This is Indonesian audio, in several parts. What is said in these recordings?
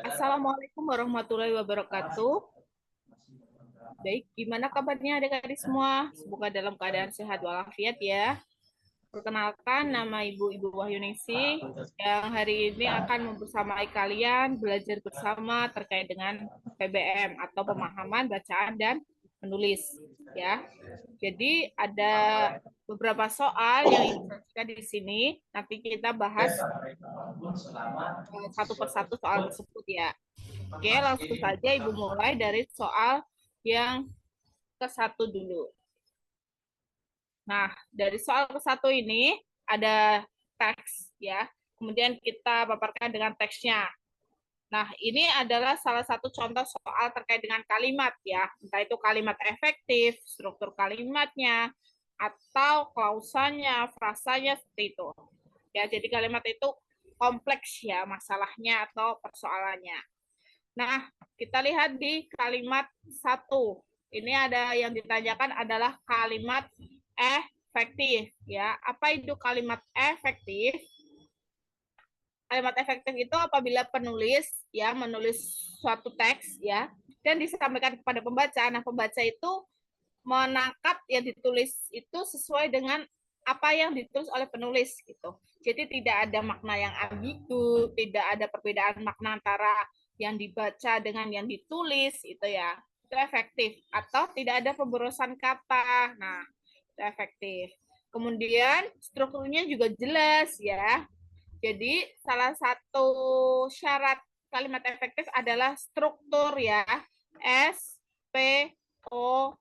Assalamualaikum warahmatullahi wabarakatuh. Baik, gimana kabarnya adik-adik semua? Semoga dalam keadaan sehat walafiat ya. Perkenalkan, nama Ibu Wahyuningsi yang hari ini akan membersamai kalian belajar bersama terkait dengan PBM atau pemahaman bacaan dan menulis ya. Jadi ada beberapa soal yang Ibu sajikan di sini. Nanti kita bahas satu persatu soal tersebut ya. Oke, langsung saja Ibu mulai dari soal yang ke satu dulu. Nah, dari soal ke satu ini ada teks ya. Kemudian kita paparkan dengan teksnya. Nah, ini adalah salah satu contoh soal terkait dengan kalimat ya. Entah itu kalimat efektif, struktur kalimatnya, atau klausanya, frasanya seperti itu. Ya, jadi kalimat itu kompleks ya masalahnya atau persoalannya. Nah, kita lihat di kalimat satu. Ini ada yang ditanyakan adalah kalimat efektif ya. Apa itu kalimat efektif? Kalimat efektif itu apabila penulis ya menulis suatu teks ya dan disampaikan kepada pembaca. Nah, pembaca itu menangkap yang ditulis itu sesuai dengan apa yang ditulis oleh penulis gitu. Jadi tidak ada makna yang ambigu, tidak ada perbedaan makna antara yang dibaca dengan yang ditulis itu ya. Itu efektif atau tidak ada pemborosan kata. Nah, itu efektif. Kemudian strukturnya juga jelas ya. Jadi salah satu syarat kalimat efektif adalah struktur ya. S, P, O,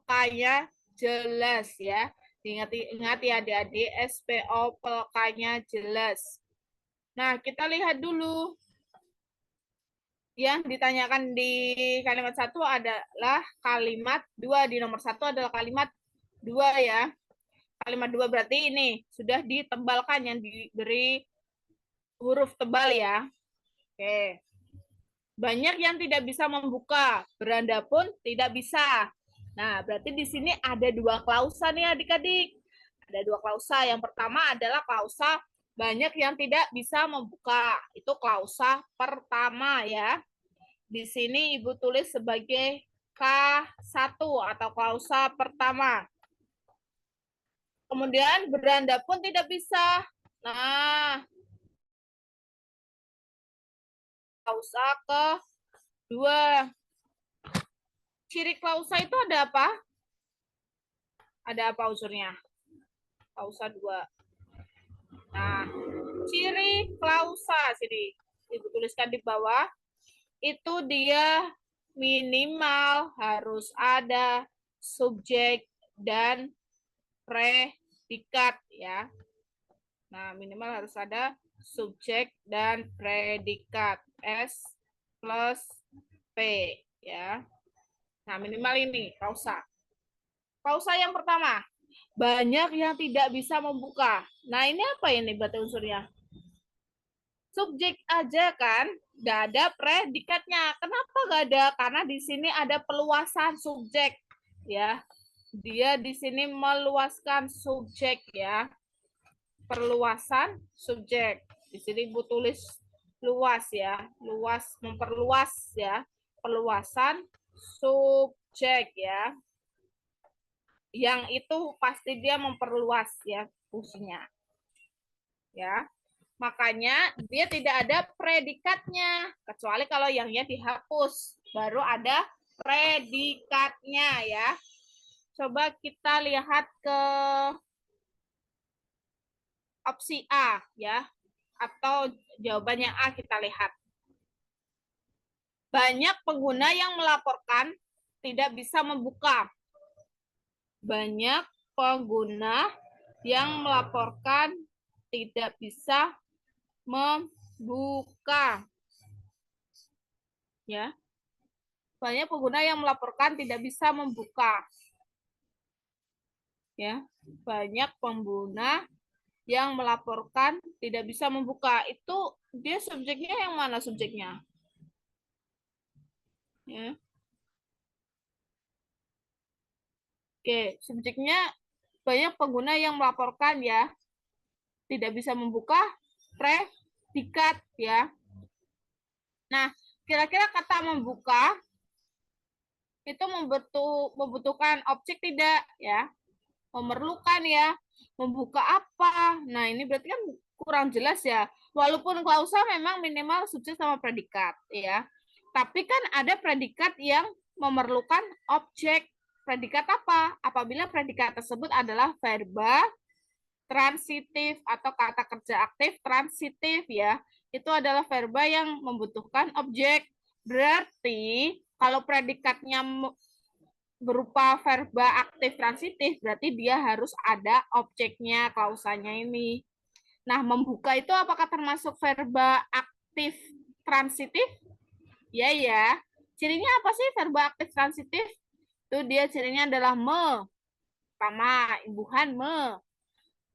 P-nya jelas ya. Ingat ya adik-adik, S, P, O, P-nya jelas. Nah, kita lihat dulu. Yang ditanyakan di kalimat satu adalah kalimat dua. Di nomor satu adalah kalimat dua ya. Kalimat dua berarti ini sudah ditebalkan yang diberi huruf tebal ya. Oke. Banyak yang tidak bisa membuka, beranda pun tidak bisa. Nah, berarti di sini ada dua klausa nih adik-adik. Ada dua klausa. Yang pertama adalah klausa banyak yang tidak bisa membuka. Itu klausa pertama ya. Di sini Ibu tulis sebagai K1 atau klausa pertama. Kemudian beranda pun tidak bisa. Nah, klausa kedua. Ciri klausa itu ada apa? Ada apa unsurnya? Klausa 2. Nah, ciri klausa sini Ibu tuliskan di bawah. Itu dia minimal harus ada subjek dan predikat ya. Nah, minimal harus ada subjek dan predikat S plus P ya. Nah, minimal ini klausa. Klausa yang pertama, banyak yang tidak bisa membuka. Nah, ini apa ini berarti unsurnya? Subjek aja kan, nggak ada predikatnya. Kenapa nggak ada? Karena di sini ada peluasan subjek, ya. Dia di sini meluaskan subjek, ya. Perluasan subjek. Di sini Ibu tulis luas, ya. Luas, memperluas, ya. Perluasan subjek, ya. Yang itu pasti dia memperluas, ya, fungsinya. Ya. Makanya dia tidak ada predikatnya, kecuali kalau yangnya dihapus, baru ada predikatnya ya. Coba kita lihat ke opsi A ya, atau jawabannya A kita lihat. Banyak pengguna yang melaporkan tidak bisa membuka. Banyak pengguna yang melaporkan tidak bisa membuka. Ya. Banyak pengguna yang melaporkan tidak bisa membuka. Ya, banyak pengguna yang melaporkan tidak bisa membuka. Itu dia subjeknya yang mana subjeknya? Ya. Oke, subjeknya banyak pengguna yang melaporkan ya tidak bisa membuka predikat ya. Nah, kira-kira kata membuka itu membutuhkan objek tidak ya? Memerlukan ya. Membuka apa? Nah, ini berarti kan kurang jelas ya. Walaupun klausa memang minimal subjek sama predikat ya. Tapi kan ada predikat yang memerlukan objek. Predikat apa? Apabila predikat tersebut adalah verba transitif atau kata kerja aktif transitif ya. Itu adalah verba yang membutuhkan objek. Berarti kalau predikatnya berupa verba aktif transitif, berarti dia harus ada objeknya klausanya ini. Nah, membuka itu apakah termasuk verba aktif transitif? Ya, ya. Cirinya apa sih verba aktif transitif? Itu dia cirinya adalah me. Pertama, imbuhan me.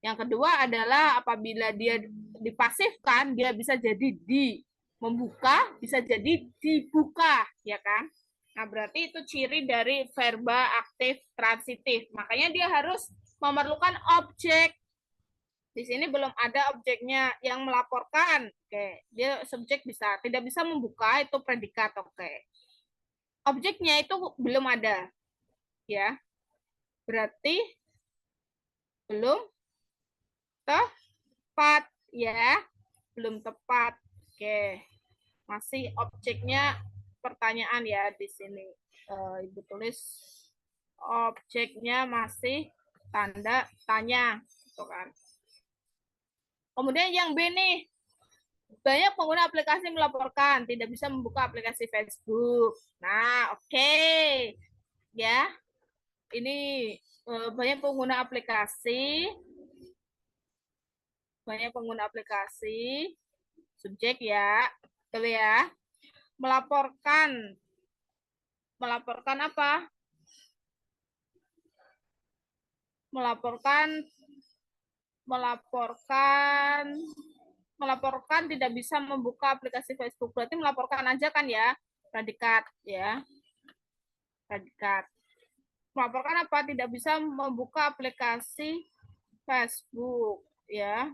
Yang kedua adalah apabila dia dipasifkan, dia bisa jadi di. Membuka bisa jadi dibuka, ya kan? Nah, berarti itu ciri dari verba aktif transitif. Makanya dia harus memerlukan objek. Di sini belum ada objeknya yang melaporkan. Oke, dia subjek bisa, tidak bisa membuka itu predikat. Oke. Objeknya itu belum ada, ya. Berarti belum tepat, ya. Belum tepat. Oke. Masih objeknya pertanyaan ya di sini. Ibu tulis objeknya masih tanda tanya, gitu kan. Kemudian yang B nih, banyak pengguna aplikasi melaporkan tidak bisa membuka aplikasi Facebook. Nah, oke. Ya, ini banyak pengguna aplikasi, subjek ya, betul ya. Melaporkan, melaporkan apa? Melaporkan, melaporkan melaporkan tidak bisa membuka aplikasi Facebook. Berarti melaporkan aja kan ya, predikat ya. Predikat. Melaporkan apa? Tidak bisa membuka aplikasi Facebook ya.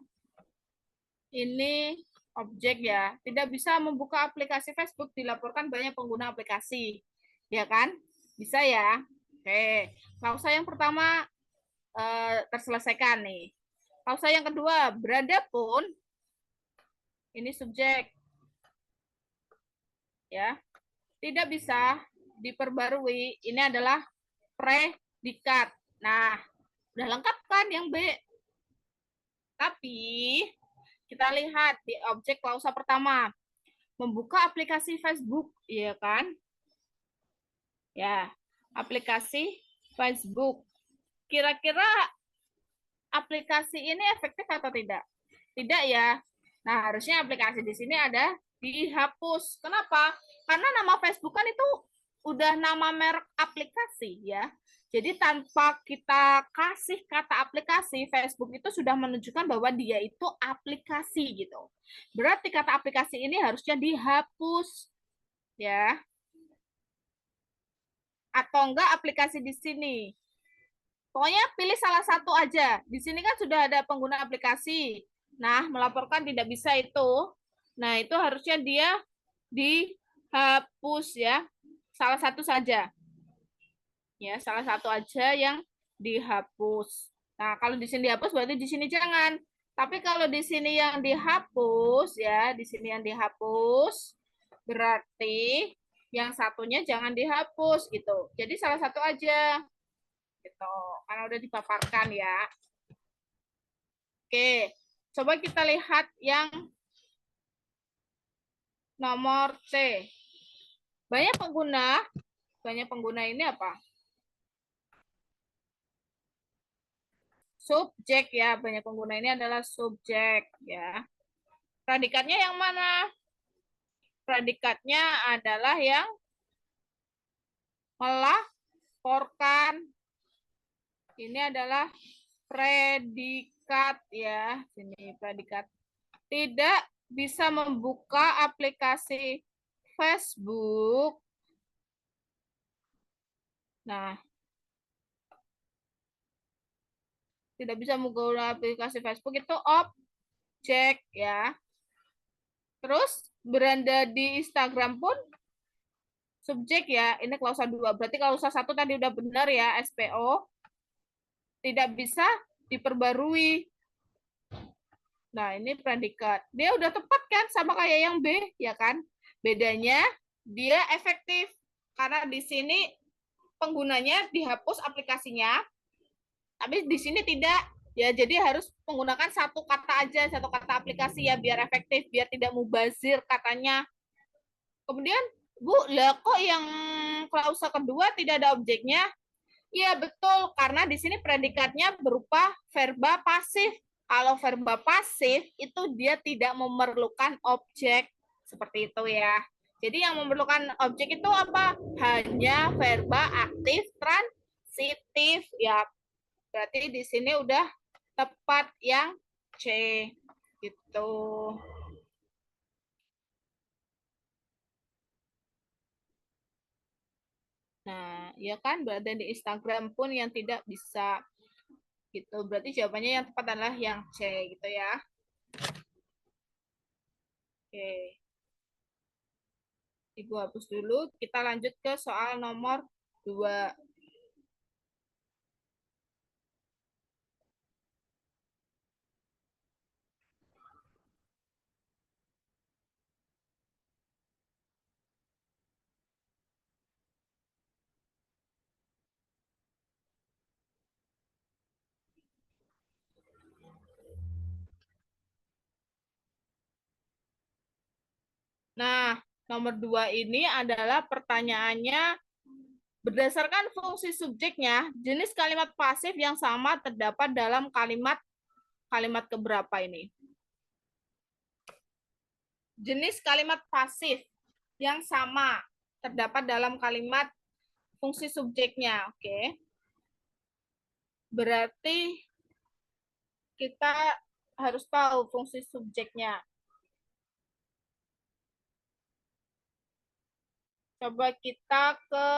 Ini objek ya. Tidak bisa membuka aplikasi Facebook, dilaporkan banyak pengguna aplikasi. Ya kan? Bisa ya. Oke. Klausa yang pertama terselesaikan nih. Klausa yang kedua, berada pun ini subjek ya. Tidak bisa diperbarui. Ini adalah predikat. Nah, udah lengkap kan yang B? Tapi kita lihat di objek klausa pertama, membuka aplikasi Facebook, iya kan? Ya, aplikasi Facebook. Kira-kira aplikasi ini efektif atau tidak? Tidak ya. Nah, harusnya aplikasi di sini ada dihapus. Kenapa? Karena nama Facebook kan itu udah nama merek aplikasi ya. Jadi tanpa kita kasih kata aplikasi, Facebook itu sudah menunjukkan bahwa dia itu aplikasi gitu. Berarti kata aplikasi ini harusnya dihapus ya. Atau enggak aplikasi di sini. Pokoknya pilih salah satu aja. Di sini kan sudah ada pengguna aplikasi. Nah, melaporkan tidak bisa itu. Nah, itu harusnya dia dihapus ya. Salah satu saja. Ya, salah satu aja yang dihapus. Nah, kalau di sini dihapus berarti di sini jangan. Tapi kalau di sini yang dihapus ya, di sini yang dihapus berarti yang satunya jangan dihapus gitu. Jadi salah satu aja gitu. Karena udah dipaparkan ya. Oke, coba kita lihat yang nomor C. Banyak pengguna ini apa? Subjek ya, banyak pengguna ini adalah subjek ya. Predikatnya yang mana? Predikatnya adalah yang melaporkan. Ini adalah predikat ya. Sini predikat. Tidak bisa membuka aplikasi Facebook. Nah, tidak bisa membuka aplikasi Facebook itu objek ya. Terus beranda di Instagram pun subjek ya. Ini klausa 2. Berarti klausa 1 tadi udah benar ya, SPO. Tidak bisa diperbarui. Nah, ini predikat. Dia udah tepat kan sama kayak yang B, ya kan? Bedanya dia efektif karena di sini penggunanya dihapus aplikasinya, tapi di sini tidak. Ya, jadi harus menggunakan satu kata aja, satu kata aplikasi ya biar efektif, biar tidak mubazir katanya. Kemudian, Bu, lah kok yang klausa kedua tidak ada objeknya? Iya, betul. Karena di sini predikatnya berupa verba pasif. Kalau verba pasif itu dia tidak memerlukan objek. Seperti itu ya. Jadi yang memerlukan objek itu apa? Hanya verba aktif transitif. Ya, berarti di sini udah tepat yang C. Gitu. Nah, ya kan berada di Instagram pun yang tidak bisa gitu. Berarti jawabannya yang tepat adalah yang C gitu ya. Oke. Ibu hapus dulu. Kita lanjut ke soal nomor 2. Nah, nomor 2 ini adalah pertanyaannya berdasarkan fungsi subjeknya, jenis kalimat pasif yang sama terdapat dalam kalimat keberapa ini? Jenis kalimat pasif yang sama terdapat dalam kalimat fungsi subjeknya, oke. Berarti kita harus tahu fungsi subjeknya. Coba kita ke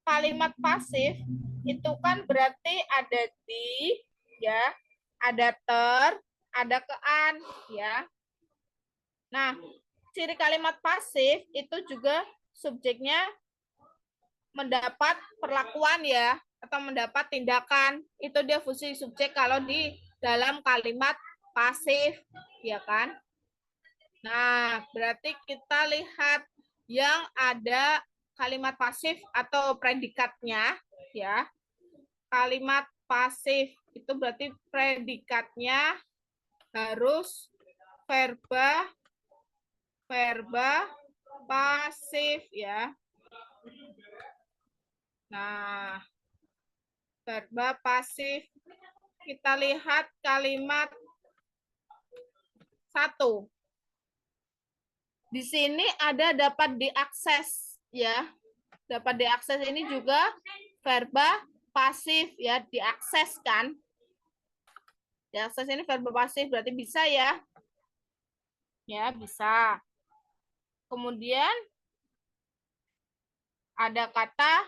kalimat pasif itu kan berarti ada di, ya, ada ada kean, ya. Nah, ciri kalimat pasif itu juga subjeknya mendapat perlakuan ya, atau mendapat tindakan. Itu dia fungsi subjek kalau di dalam kalimat pasif, ya kan? Nah, berarti kita lihat yang ada kalimat pasif atau predikatnya, ya. Kalimat pasif itu berarti predikatnya harus verba verba pasif ya. Nah, verba pasif kita lihat kalimat 1. Di sini ada dapat diakses ya. Dapat diakses ini juga verba pasif ya, diakses kan. Diakses ini verba pasif berarti bisa ya. Ya, bisa. Kemudian ada kata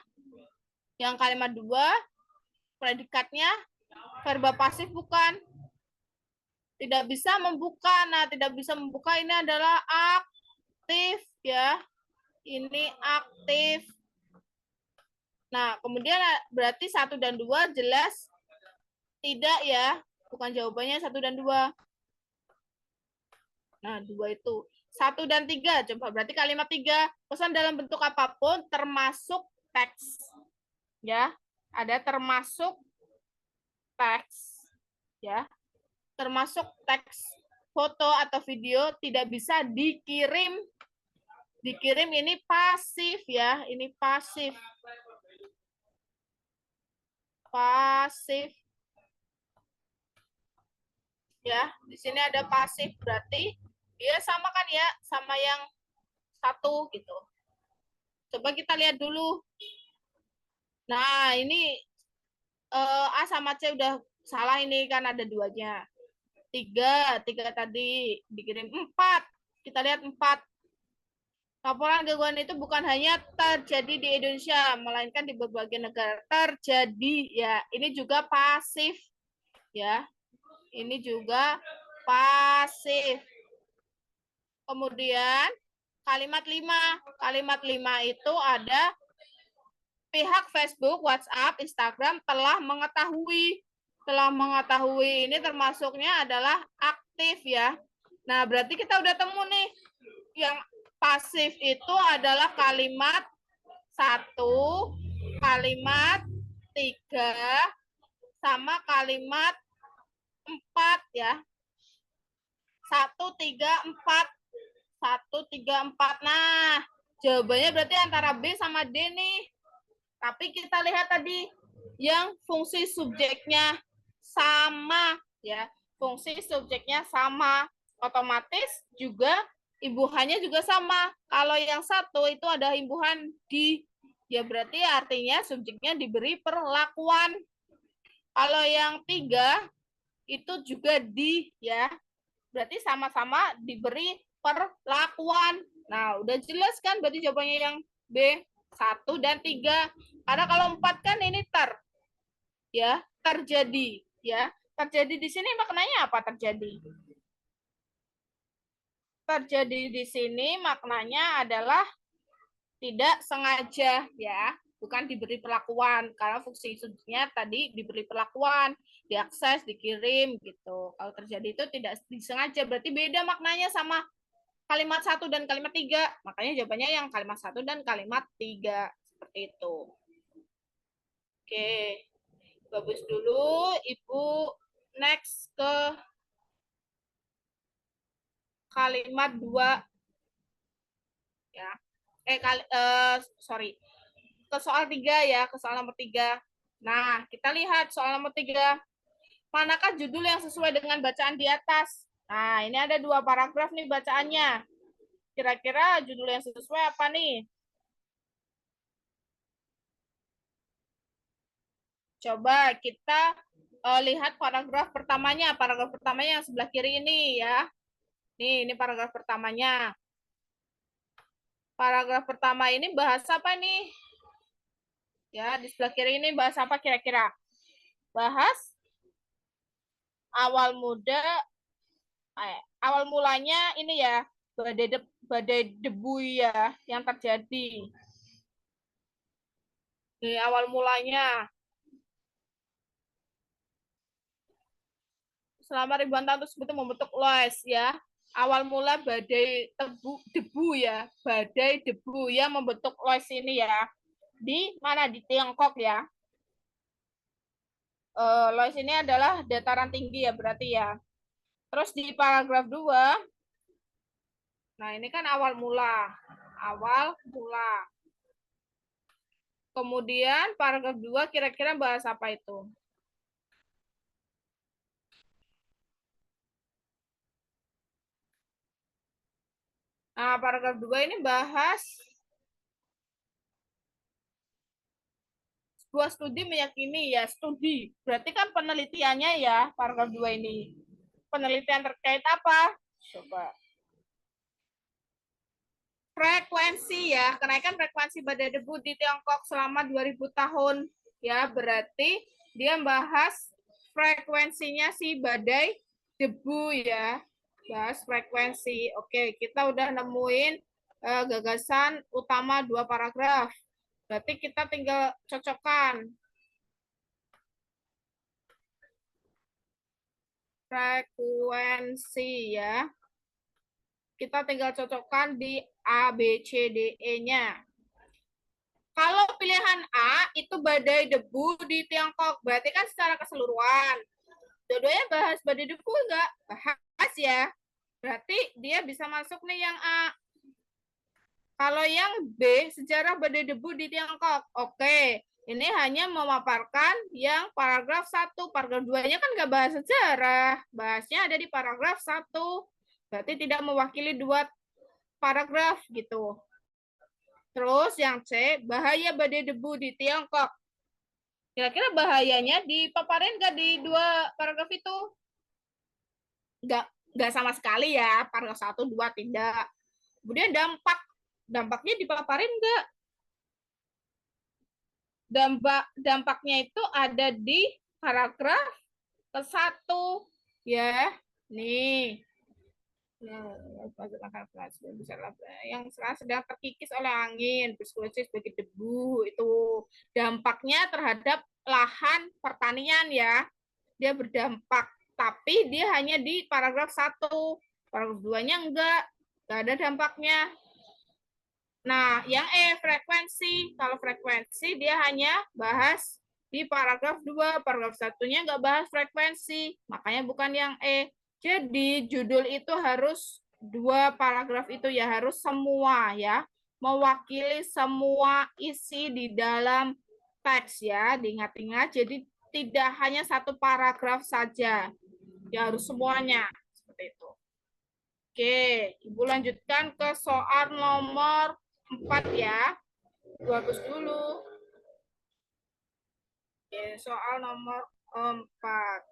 yang kalimat 2 predikatnya verba pasif bukan. Tidak bisa membuka. Nah, tidak bisa membuka ini adalah aktif ya. Ini aktif. Nah, kemudian berarti 1 dan 2 jelas tidak ya. Bukan jawabannya 1 dan 2. Nah, 2 itu. 1 dan 3. Coba berarti kalimat 3. Pesan dalam bentuk apapun termasuk teks. Ya. Ada termasuk teks. Ya. Termasuk teks, foto atau video tidak bisa dikirim. Dikirim ini pasif ya. Ini pasif. Pasif. Ya, di sini ada pasif berarti dia sama kan ya sama yang 1 gitu. Coba kita lihat dulu. Nah, ini A sama C udah salah, ini kan ada 2-nya. 3 tadi dikirim 4. Kita lihat 4. Laporan gangguan itu bukan hanya terjadi di Indonesia, melainkan di berbagai negara terjadi ya. Ini juga pasif ya. Ini juga pasif. Kemudian kalimat 5. Kalimat 5 itu ada pihak Facebook, WhatsApp, Instagram telah mengetahui. Telah mengetahui ini termasuknya adalah aktif ya. Nah, berarti kita udah temu nih. Yang pasif itu adalah kalimat 1, kalimat 3, sama kalimat 4 ya. 1, 3, 4. 1, 3, 4. Nah, jawabannya berarti antara B sama D nih. Tapi kita lihat tadi yang fungsi subjeknya sama ya. Fungsi subjeknya sama, otomatis juga imbuhannya juga sama. Kalau yang satu itu ada imbuhan di, ya berarti artinya subjeknya diberi perlakuan. Kalau yang 3 itu juga di ya. Berarti sama-sama diberi perlakuan. Nah, udah jelas kan berarti jawabannya yang B, 1 dan 3. Karena kalau 4 kan ini ya, terjadi ya. Terjadi di sini maknanya apa terjadi? Terjadi di sini maknanya adalah tidak sengaja ya, bukan diberi perlakuan, karena fungsi subjeknya tadi diberi perlakuan, diakses, dikirim gitu. Kalau terjadi itu tidak disengaja, berarti beda maknanya sama kalimat 1 dan kalimat 3. Makanya jawabannya yang kalimat 1 dan kalimat 3. Seperti itu. Oke. Bagus dulu. Ibu next ke kalimat 2. Ya. Sorry. Ke soal 3 ya, ke soal nomor 3. Nah, kita lihat soal nomor 3. Manakah judul yang sesuai dengan bacaan di atas? Nah, ini ada 2 paragraf nih bacaannya. Kira-kira judul yang sesuai apa nih? Coba kita lihat paragraf pertamanya. Paragraf pertamanya yang sebelah kiri ini ya. Ini paragraf pertamanya. Paragraf pertama ini bahas apa nih? Ya, di sebelah kiri ini bahas apa kira-kira? Bahas awal mulanya ini ya, badai debu ya yang terjadi. Ini awal mulanya. Selama ribuan tahun tersebut membentuk loess ya. Awal mula badai debu ya, badai debu yang membentuk loess ini ya. Di mana? Di Tiongkok ya. Loess ini adalah dataran tinggi ya berarti ya. Terus di paragraf 2, nah ini kan awal mula. Awal mula. Kemudian paragraf 2 kira-kira bahas apa itu? Nah, paragraf 2 ini bahas sebuah studi meyakini ya, studi. Berarti kan penelitiannya ya, paragraf 2 ini. Penelitian terkait apa? Coba. Frekuensi ya, kenaikan frekuensi badai debu di Tiongkok selama 2000 tahun. Ya, berarti dia bahas frekuensinya si badai debu ya. Bahas frekuensi. Oke, kita udah nemuin gagasan utama 2 paragraf. Berarti kita tinggal cocokkan. Frekuensi ya. Kita tinggal cocokkan di A, B, C, D, E-nya. Kalau pilihan A itu badai debu di Tiongkok, berarti kan secara keseluruhan. Dua-duanya bahas badai debu enggak? Bahas ya. Berarti dia bisa masuk nih yang A. Kalau yang B, sejarah badai debu di Tiongkok. Oke, ini hanya memaparkan yang paragraf 1. Paragraf 2-nya kan nggak bahas sejarah. Bahasnya ada di paragraf 1. Berarti tidak mewakili 2 paragraf gitu. Terus yang C, bahaya badai debu di Tiongkok. Kira-kira bahayanya dipaparin nggak di 2 paragraf itu? Nggak sama sekali ya, paragraf 1, 2 tidak. Kemudian dampaknya dipaparin nggak? Dampaknya itu ada di paragraf ke-1 ya. Nih, yang sedang terkikis oleh angin, bersirkulasi sebagai debu, itu dampaknya terhadap lahan pertanian ya. Dia berdampak, tapi dia hanya di paragraf 1. Paragraf 2-nya enggak ada dampaknya. Nah, yang frekuensi. Kalau frekuensi dia hanya bahas di paragraf 2, paragraf 1-nya enggak bahas frekuensi. Makanya bukan yang Jadi judul itu harus 2 paragraf itu ya, harus semua ya. Mewakili semua isi di dalam teks ya. Diingat-ingat, jadi tidak hanya 1 paragraf saja. Ya harus semuanya. Seperti itu. Oke, Ibu lanjutkan ke soal nomor 4 ya. Ibu hapus dulu. Oke, soal nomor 4.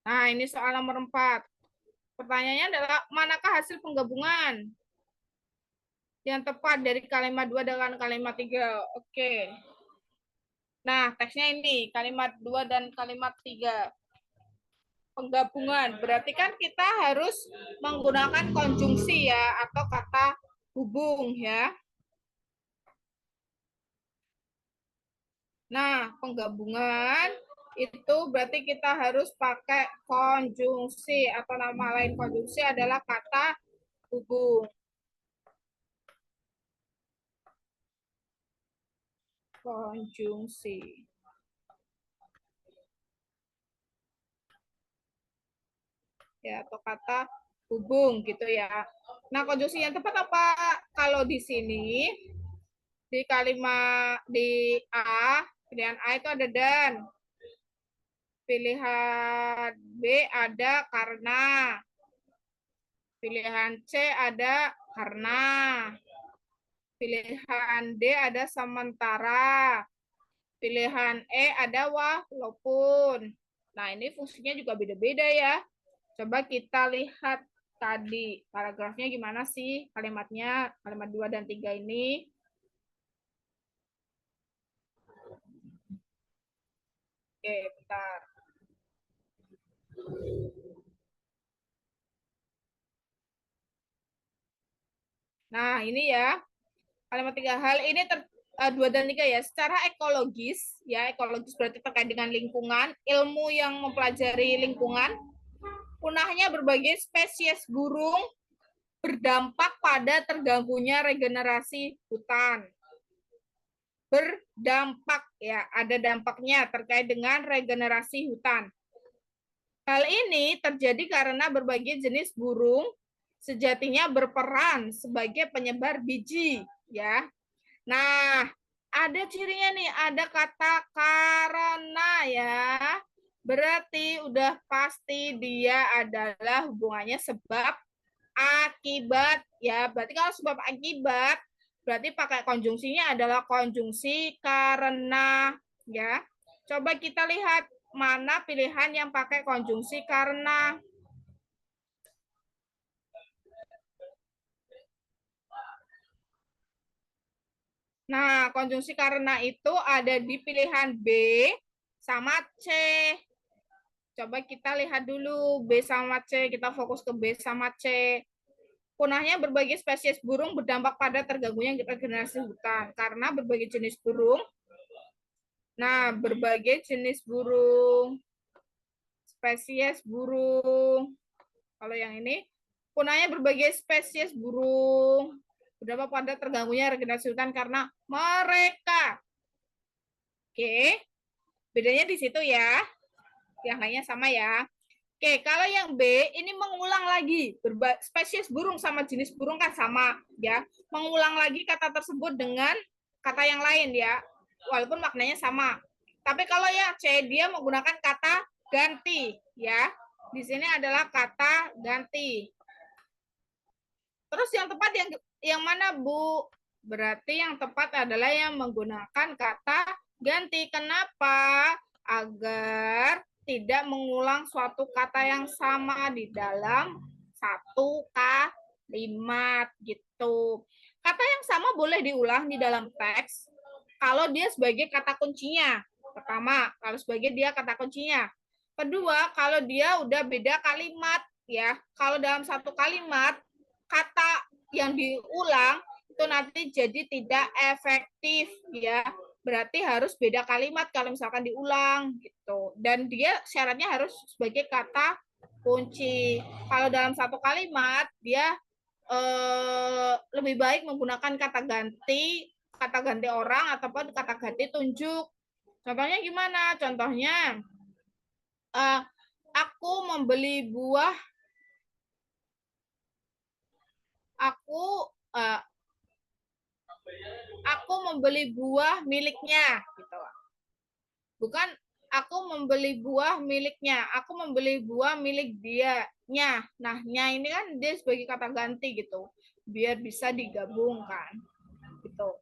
Nah, ini soal nomor 4. Pertanyaannya adalah, manakah hasil penggabungan yang tepat dari kalimat 2 dengan kalimat 3? Oke. Nah, teksnya ini, kalimat 2 dan kalimat 3. Penggabungan. Berarti kan kita harus menggunakan konjungsi ya, atau kata hubung ya. Nah, penggabungan itu berarti kita harus pakai konjungsi, atau nama lain konjungsi adalah kata hubung. Konjungsi. Ya, atau kata hubung gitu ya. Nah, konjungsi yang tepat apa? Kalau di sini di kalimat di A, pilihan A itu ada dan. Pilihan B ada karena. Pilihan C ada karena. Pilihan D ada sementara. Pilihan E ada walaupun. Nah, ini fungsinya juga beda-beda ya. Coba kita lihat tadi paragrafnya gimana sih kalimatnya, kalimat 2 dan 3 ini. Oke, bentar. Nah, ini ya. Kalimat 3 hal ini 2 dan 3 ya. Secara ekologis, ya ekologis berarti terkait dengan lingkungan, ilmu yang mempelajari lingkungan, punahnya berbagai spesies burung berdampak pada terganggunya regenerasi hutan. Berdampak ya, ada dampaknya terkait dengan regenerasi hutan. Hal ini terjadi karena berbagai jenis burung sejatinya berperan sebagai penyebar biji ya. Nah, ada cirinya nih, ada kata karena ya. Berarti udah pasti dia adalah hubungannya sebab akibat ya. Berarti kalau sebab akibat berarti pakai konjungsinya adalah konjungsi karena ya. Coba kita lihat mana pilihan yang pakai konjungsi karena. Nah, konjungsi karena itu ada di pilihan B sama C. Coba kita lihat dulu B sama C, kita fokus ke B sama C. Punahnya berbagai spesies burung berdampak pada terganggunya regenerasi hutan. Karena berbagai jenis burung. Nah, berbagai jenis burung, spesies burung. Kalau yang ini, punahnya berbagai spesies burung berdampak pada terganggunya regenerasi hutan karena mereka. Oke, bedanya di situ ya. Yang lainnya sama ya. Oke, kalau yang B ini mengulang lagi. Spesies burung sama jenis burung kan sama ya. Mengulang lagi kata tersebut dengan kata yang lain ya. Walaupun maknanya sama. Tapi kalau yang C dia menggunakan kata ganti ya. Di sini adalah kata ganti. Terus yang tepat yang mana, Bu? Berarti yang tepat adalah yang menggunakan kata ganti. Kenapa? Agar tidak mengulang suatu kata yang sama di dalam satu kalimat gitu. Kata yang sama boleh diulang di dalam teks kalau dia sebagai kata kuncinya. Pertama, kalau sebagai dia kata kuncinya. Kedua, kalau dia udah beda kalimat ya. Kalau dalam satu kalimat kata yang diulang itu nanti jadi tidak efektif ya. Berarti harus beda kalimat kalau misalkan diulang gitu. Dan dia syaratnya harus sebagai kata kunci. Kalau dalam satu kalimat dia lebih baik menggunakan kata ganti orang ataupun kata ganti tunjuk. Contohnya gimana? Contohnya uh, aku membeli buah, aku uh, aku membeli buah miliknya gitu. Bukan aku membeli buah miliknya, aku membeli buah milik dia nya. Nah, nya ini kan dia sebagai kata ganti gitu. Biar bisa digabungkan gitu.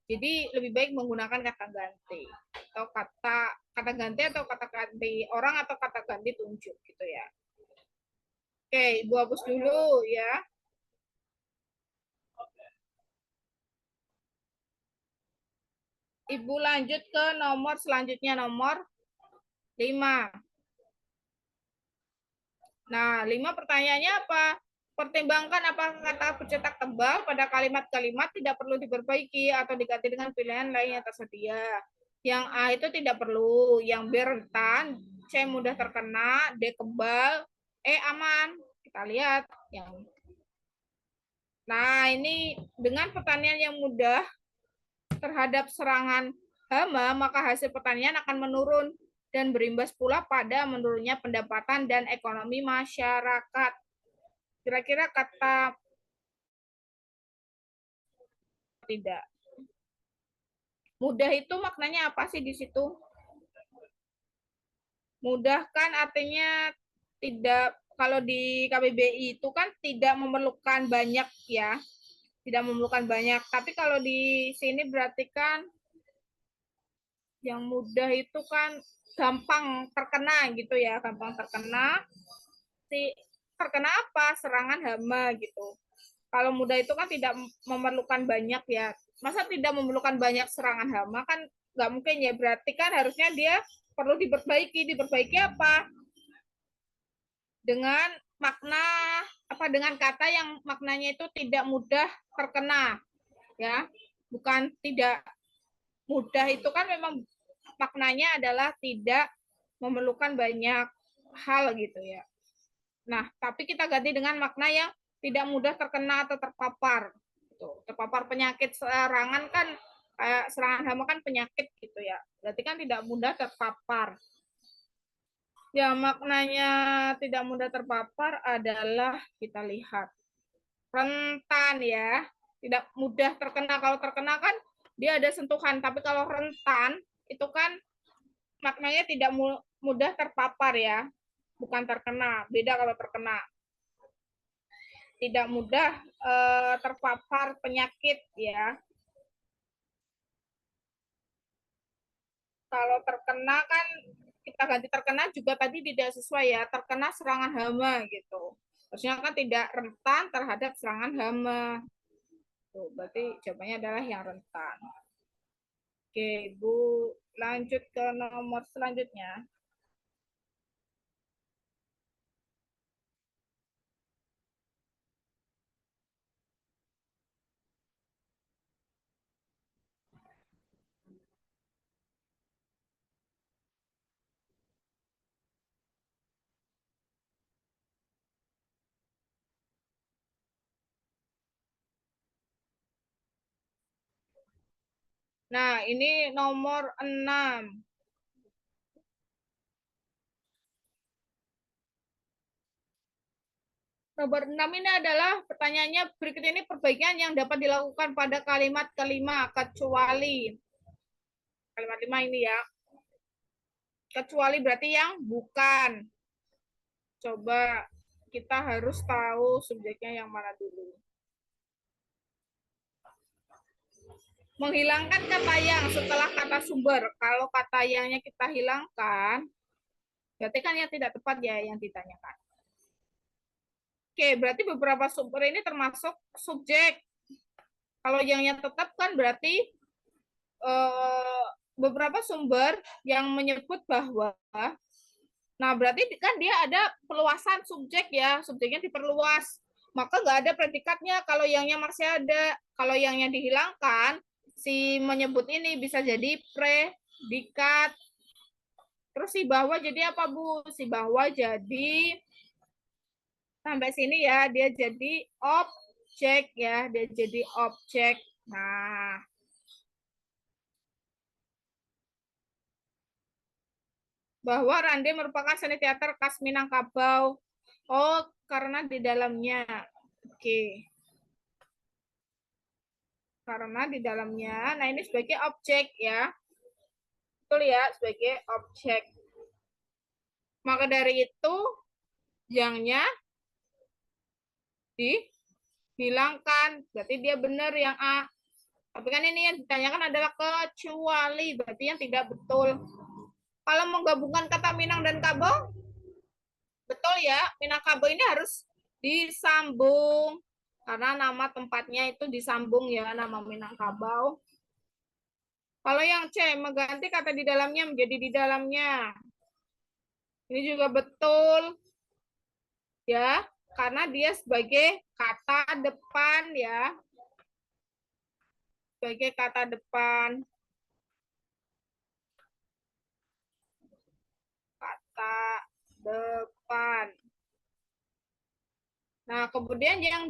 Jadi lebih baik menggunakan kata ganti atau kata ganti atau kata ganti orang atau kata ganti tunjuk gitu ya. Oke, Ibu hapus dulu ya. Ibu lanjut ke nomor selanjutnya, nomor 5. Nah, 5 pertanyaannya apa? Pertimbangkan apakah kata bercetak tebal pada kalimat-kalimat tidak perlu diperbaiki atau diganti dengan pilihan lain yang tersedia. Yang A itu tidak perlu, yang B rentan, C mudah terkena, D kebal, E aman. Kita lihat yang Nah, ini dengan pertanian yang mudah terhadap serangan hama, maka hasil pertanian akan menurun dan berimbas pula pada menurunnya pendapatan dan ekonomi masyarakat. Kira-kira kata tidak. Mudah itu maknanya apa sih di situ? Mudah kan artinya tidak, kalau di KBBI itu kan tidak memerlukan banyak ya, tidak memerlukan banyak. Tapi kalau di sini berarti kan yang mudah itu kan gampang terkena gitu ya, gampang terkena. Terkena apa? Serangan hama gitu. Kalau mudah itu kan tidak memerlukan banyak ya. Masa tidak memerlukan banyak serangan hama kan nggak mungkin ya. Berarti kan harusnya dia perlu diperbaiki. Diperbaiki apa? Dengan makna apa? Dengan kata yang maknanya itu tidak mudah terkena ya. Bukan tidak mudah, itu kan memang maknanya adalah tidak memerlukan banyak hal gitu ya. Nah, tapi kita ganti dengan makna yang tidak mudah terkena atau terpapar. Tuh, terpapar penyakit serangan kan kayak serangan hama kan penyakit gitu ya. Berarti kan tidak mudah terpapar. Ya, maknanya tidak mudah terpapar adalah kita lihat rentan ya. Tidak mudah terkena. Kalau terkena kan dia ada sentuhan, tapi kalau rentan itu kan maknanya tidak mudah terpapar ya. Bukan terkena. Beda kalau terkena. Tidak mudah terpapar penyakit ya. Kalau terkena kan kita ganti terkena juga tadi tidak sesuai ya, terkena serangan hama gitu. Harusnya kan tidak rentan terhadap serangan hama. Tuh, berarti jawabannya adalah yang rentan. Oke, Bu, lanjut ke nomor selanjutnya. Nah, ini nomor 6. Nomor 6 ini adalah pertanyaannya berikut ini perbaikan yang dapat dilakukan pada kalimat kelima kecuali. Kalimat 5 ini ya. Kecuali berarti yang bukan. Coba kita harus tahu subjeknya yang mana dulu. Menghilangkan kata yang setelah kata sumber. Kalau kata yangnya kita hilangkan, berarti kan yang tidak tepat ya yang ditanyakan. Oke, berarti beberapa sumber ini termasuk subjek. Kalau yangnya tetap kan berarti beberapa sumber yang menyebut bahwa, nah berarti kan dia ada perluasan subjek ya, subjeknya diperluas, maka nggak ada predikatnya kalau yangnya masih ada. Kalau yangnya dihilangkan, si menyebut ini bisa jadi predikat. Terus si bahwa jadi apa Bu? Si bahwa jadi sampai sini ya, dia jadi objek ya, dia jadi objek. Nah, bahwa Rande merupakan seni teater khas Minangkabau. Oh, karena di dalamnya. Oke. Karena di dalamnya, nah ini sebagai objek ya. Betul ya, sebagai objek. Maka dari itu, yangnya dihilangkan. Berarti dia benar yang A. Tapi kan ini yang ditanyakan adalah kecuali, berarti yang tidak betul. Kalau menggabungkan kata Minang dan Kabau, betul ya, Minangkabau ini harus disambung. Karena nama tempatnya itu disambung ya, nama Minangkabau. Kalau yang C, mengganti kata di dalamnya menjadi di dalamnya. Ini juga betul. Ya, karena dia sebagai kata depan ya. Sebagai kata depan. Kata depan. Nah, kemudian yang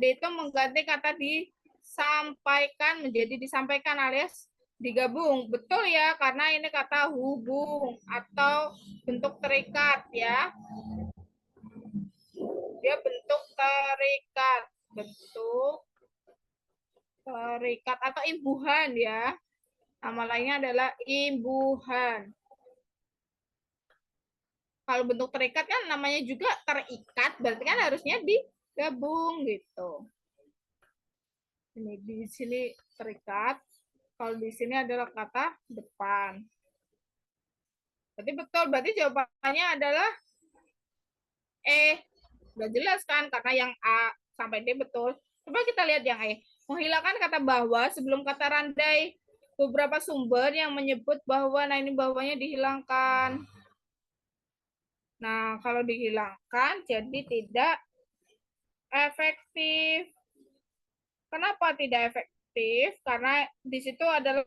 D itu mengganti kata disampaikan menjadi disampaikan alias digabung. Betul ya, karena ini kata hubung atau bentuk terikat ya. Dia bentuk terikat. Bentuk terikat atau imbuhan ya. Nama lainnya adalah imbuhan. Kalau bentuk terikat kan namanya juga terikat, berarti kan harusnya digabung gitu. Ini di sini terikat, kalau di sini adalah kata depan. Berarti betul, berarti jawabannya adalah udah jelas kan, karena yang A sampai D betul. Coba kita lihat yang E. Menghilangkan kata bahwa sebelum kata randai. Beberapa sumber yang menyebut bahwa, nah ini bahwanya dihilangkan. Nah, kalau dihilangkan jadi tidak efektif. Kenapa tidak efektif? Karena di situ adalah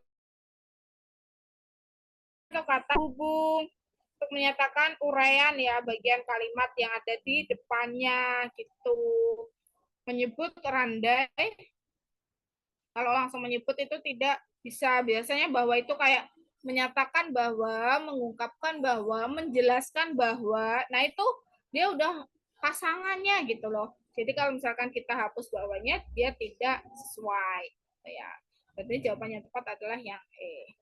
kata hubung untuk menyatakan uraian ya bagian kalimat yang ada di depannya gitu. Menyebut randai, kalau langsung menyebut itu tidak bisa. Biasanya bahwa itu kayak menyatakan bahwa, mengungkapkan bahwa, menjelaskan bahwa. Nah itu dia udah pasangannya gitu loh. Jadi kalau misalkan kita hapus bawahnya, dia tidak sesuai. Ya, berarti jawaban yang tepat adalah yang E.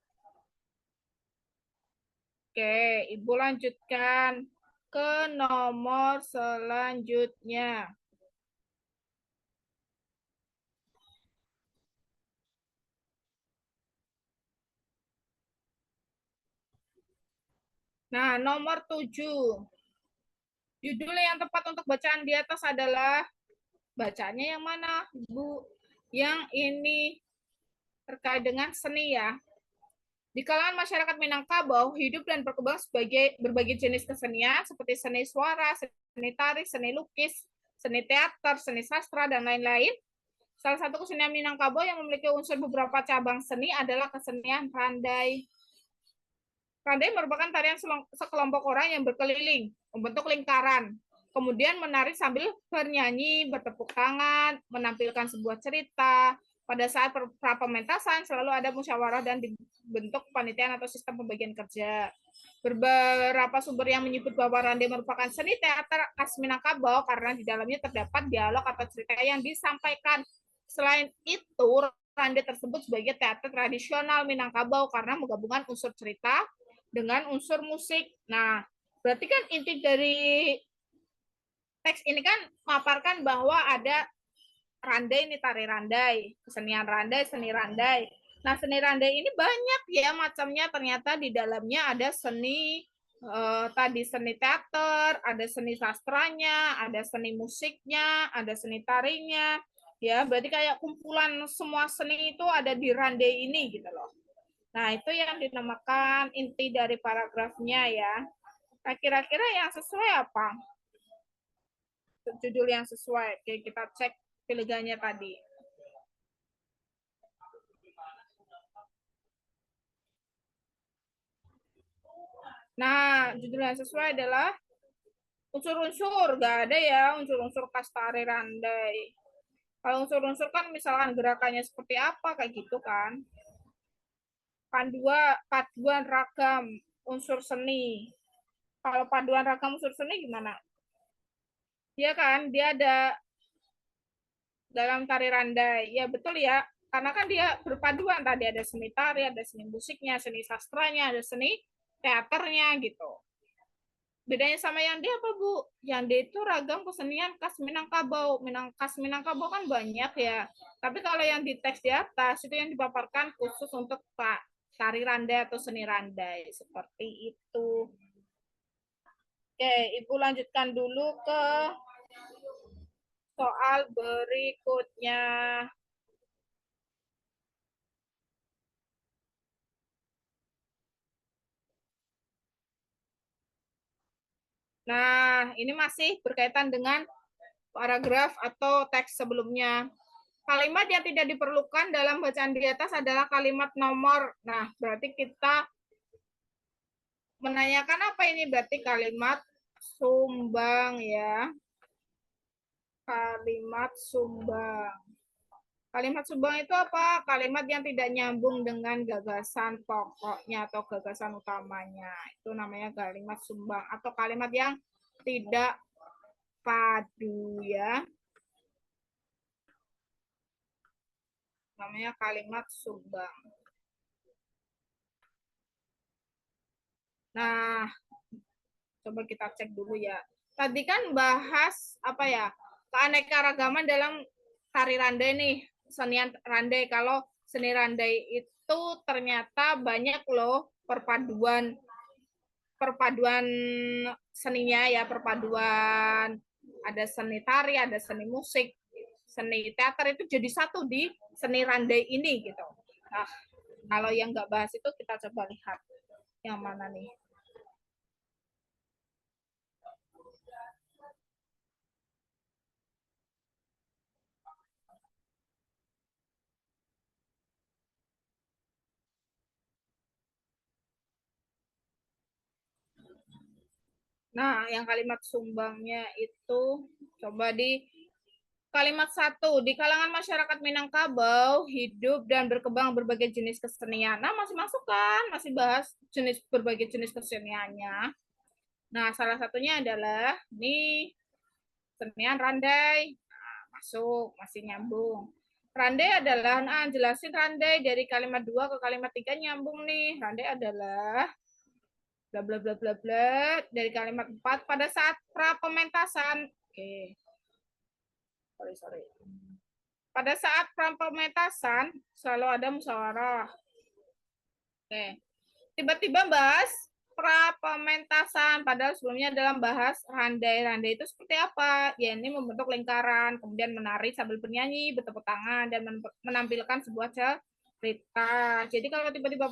Oke, Ibu lanjutkan ke nomor selanjutnya. Nah, nomor 7. Judul yang tepat untuk bacaan di atas adalah, bacanya yang mana, Bu? Yang ini terkait dengan seni ya. Di kalangan masyarakat Minangkabau, hidup dan berkembang sebagai berbagai jenis kesenian seperti seni suara, seni tari, seni lukis, seni teater, seni sastra, dan lain-lain. Salah satu kesenian Minangkabau yang memiliki unsur beberapa cabang seni adalah kesenian randai. Randai merupakan tarian sekelompok orang yang berkeliling, membentuk lingkaran, kemudian menari sambil bernyanyi, bertepuk tangan, menampilkan sebuah cerita. Pada saat pra-pementasan selalu ada musyawarah dan dibentuk panitiaan atau sistem pembagian kerja. Beberapa sumber yang menyebut bahwa randai merupakan seni teater khas Minangkabau karena di dalamnya terdapat dialog atau cerita yang disampaikan. Selain itu, randai tersebut sebagai teater tradisional Minangkabau karena menggabungkan unsur cerita dengan unsur musik. Nah, berarti kan inti dari teks ini kan memaparkan bahwa ada randai, ini tari randai, kesenian randai, seni randai. Nah, seni randai ini banyak ya macamnya. Ternyata di dalamnya ada seni tadi seni teater, ada seni sastranya, ada seni musiknya, ada seni tarinya, Ya, berarti kayak kumpulan semua seni itu ada di randai ini gitu loh. Nah, itu yang dinamakan inti dari paragrafnya ya. Nah, kira-kira yang sesuai apa? Judul yang sesuai. Oke, kita cek pilihannya tadi. Nah, judul yang sesuai adalah unsur-unsur. Gak ada ya unsur-unsur khas tari randai. Kalau unsur-unsur kan misalkan gerakannya seperti apa, kayak gitu kan. Paduan ragam unsur seni. Kalau paduan ragam unsur seni gimana? Dia kan, dia ada dalam tari randai. Ya betul ya, karena kan dia berpaduan tadi ada seni tari, ada seni musiknya, seni sastranya, ada seni teaternya gitu. Bedanya sama yang dia apa Bu? Yang dia itu ragam kesenian khas Minangkabau. Khas Minangkabau kan banyak ya. Tapi kalau yang di teks di atas itu yang dipaparkan khusus untuk Pak tari randai atau seni randai seperti itu. Oke, Ibu lanjutkan dulu ke soal berikutnya. Nah, ini masih berkaitan dengan paragraf atau teks sebelumnya. Kalimat yang tidak diperlukan dalam bacaan di atas adalah kalimat nomor. Nah, berarti kita menanyakan apa ini? Berarti kalimat sumbang ya. Kalimat sumbang. Kalimat sumbang itu apa? Kalimat yang tidak nyambung dengan gagasan pokoknya atau gagasan utamanya. Itu namanya kalimat sumbang atau kalimat yang tidak padu ya. Namanya kalimat sumbang. Nah, coba kita cek dulu ya. Tadi kan bahas apa ya? Keanekaragaman dalam tari randai nih, senian randai. Kalau seni randai itu ternyata banyak loh perpaduan perpaduan seninya ya, perpaduan ada seni tari, ada seni musik, seni teater itu jadi satu di seni randai ini gitu. Nah, kalau yang nggak bahas itu kita coba lihat yang mana nih. Nah, yang kalimat sumbangnya itu coba di kalimat satu, di kalangan masyarakat Minangkabau hidup dan berkembang berbagai jenis kesenian. Nah, masih masuk kan? Masih bahas jenis berbagai jenis keseniannya. Nah, salah satunya adalah nih kesenian randai. Nah, masuk, masih nyambung. Randai adalah, nah jelasin randai dari kalimat 2 ke kalimat 3 nyambung nih. Randai adalah bla bla bla bla bla dari kalimat 4 pada saat pra pementasan. Oke, sorry. Pada saat pra pementasan selalu ada musyawarah. Oke. Tiba-tiba bahas pra pementasan padahal sebelumnya dalam bahas randai. Randai itu seperti apa? Ya ini membentuk lingkaran, kemudian menari sambil bernyanyi, bertepuk tangan dan menampilkan sebuah cerita. Jadi kalau tiba-tiba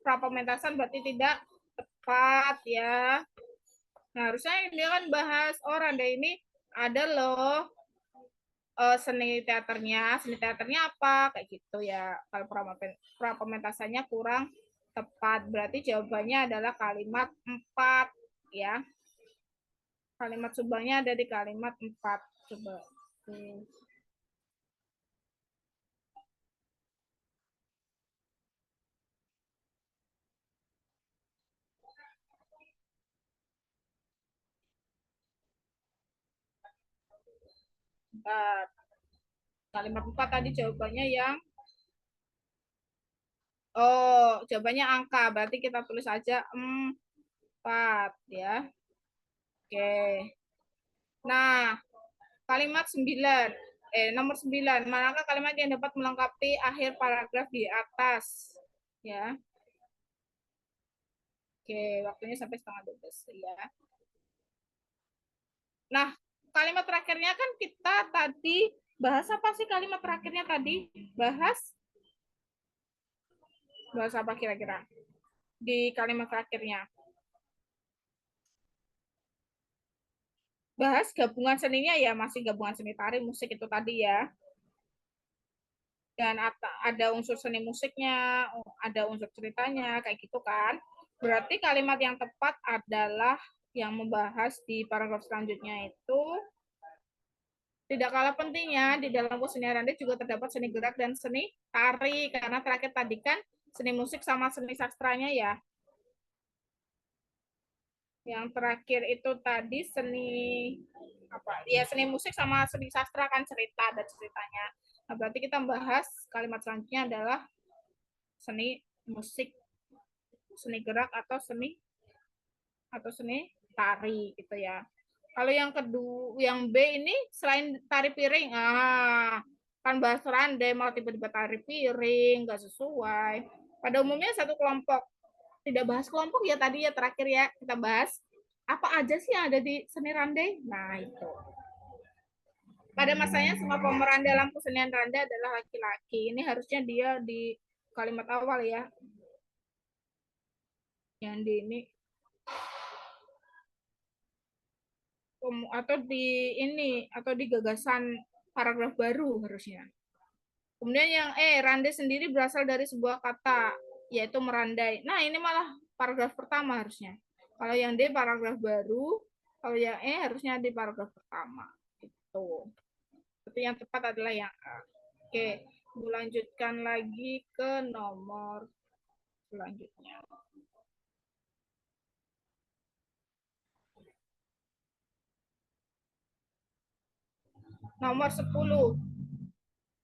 pra pementasan berarti tidak tepat ya. Nah, harusnya dia kan bahas oh randai ini ada loh seni teaternya apa kayak gitu ya. Kalau pementasannya kurang tepat, berarti jawabannya adalah kalimat 4 ya. Kalimat subangnya ada di kalimat 4. Coba. Kalimat 4 tadi jawabannya yang jawabannya angka. Berarti kita tulis aja 4 ya. Oke. Nah, kalimat 9. Nomor 9. Manakah kalimat yang dapat melengkapi akhir paragraf di atas? Ya. Oke, waktunya sampai setengah 12 ya. Nah, kalimat terakhirnya kan kita tadi Bahas apa sih kalimat terakhirnya tadi? Bahas apa kira-kira di kalimat terakhirnya? Bahas gabungan seninya ya, masih gabungan seni tari musik itu tadi ya. Dan ada unsur seni musiknya, ada unsur ceritanya, kayak gitu kan. Berarti kalimat yang tepat adalah yang membahas di paragraf selanjutnya itu tidak kalah pentingnya di dalam kesenian Rande juga terdapat seni gerak dan seni tari karena terakhir tadi kan seni musik sama seni sastranya ya. Yang terakhir itu tadi seni apa? Ya seni musik sama seni sastra kan cerita dan ceritanya. Nah, berarti kita bahas kalimat selanjutnya adalah seni musik, seni gerak atau seni tari gitu ya. Kalau yang kedua, yang B ini selain tari piring, kan bahas randai mau tiba-tiba tari piring, nggak sesuai. Pada umumnya satu kelompok, tidak bahas kelompok ya tadi ya terakhir ya kita bahas apa aja sih yang ada di seni randai. Nah itu. Pada masanya semua pemeran dalam kesenian randai adalah laki-laki. Ini harusnya dia di kalimat awal ya. Yang di ini atau di ini atau di gagasan paragraf baru harusnya. Kemudian yang randai sendiri berasal dari sebuah kata yaitu merandai. Nah, ini malah paragraf pertama harusnya. Kalau yang D paragraf baru, kalau yang E harusnya di paragraf pertama. Gitu. Tapi yang tepat adalah yang A. Oke, melanjutkan lagi ke nomor selanjutnya. Nomor 10.